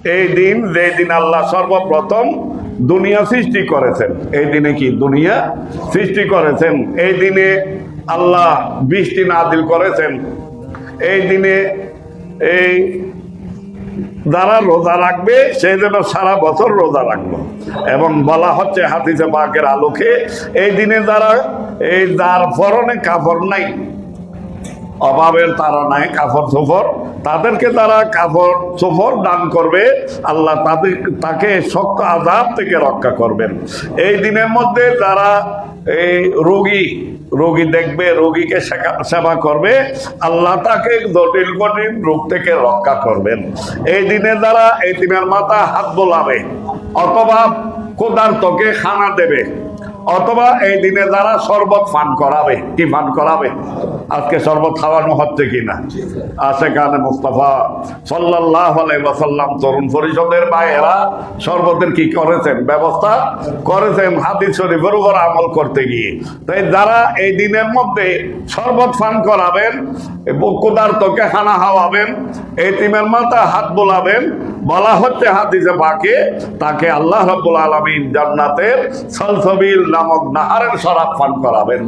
এই দিন যে দিন আল্লাহ সর্বপ্রথম দুনিয়া সৃষ্টি করেছেন, এই দিনে কি দুনিয়া সৃষ্টি করেছেন, এই দিনে আল্লাহ বৃষ্টি নাজিল করেছেন, এই দিনে এই যারা রোজা রাখবে সেই জন্য সারা বছর রোজা রাখলো। এবং বলা হচ্ছে হাদিসে পাকের আলোকে, এই দিনে যারা যার পরনে কাপড় নাই, অভাবের তারা নাই কাপড় চোপড়, তাদেরকে তারা কাপড় চোপড় দান করবে, আল্লাহ তাকে শক্ত আযাব থেকে রক্ষা করবেন। এই দিনের মধ্যে যারা এই রোগী দেখবে, রোগীকে সেবা করবে, আল্লাহ তাকে জটিল কঠিন রোগ থেকে রক্ষা করবেন। এই দিনে যারা এই দিনের মাথা হাত বোলাবে, অথবা ক্ষুধার্তকে খানা দেবে, অথবা এই দিনে যারা শরবত পান করাবে, কি পান করাবে, আজকে শরবত খাওয়ানো হচ্ছে কিনা, আশেকানে মুস্তাফা সাল্লাল্লাহু আলাইহি ওয়াসাল্লাম তরুণ পরিষদের ভাইয়েরা শরবতের কি করেছেন, ব্যবস্থা করেছেন হাদিস শরীফের উপর আমল করতে গিয়ে। তাই যারা এই দিনের মধ্যে শরবত পান করাবেন, ক্ষুধার্তকে খানা খাওয়াবেন, এতিমের মাথা হাত বোলাবেন, বলা হচ্ছে হাদিসে পাকে তাকে আল্লাহ রাব্বুল আলামিন জান্নাতের সালসাবিল নামক নাহারের শরাব পান করাবেন।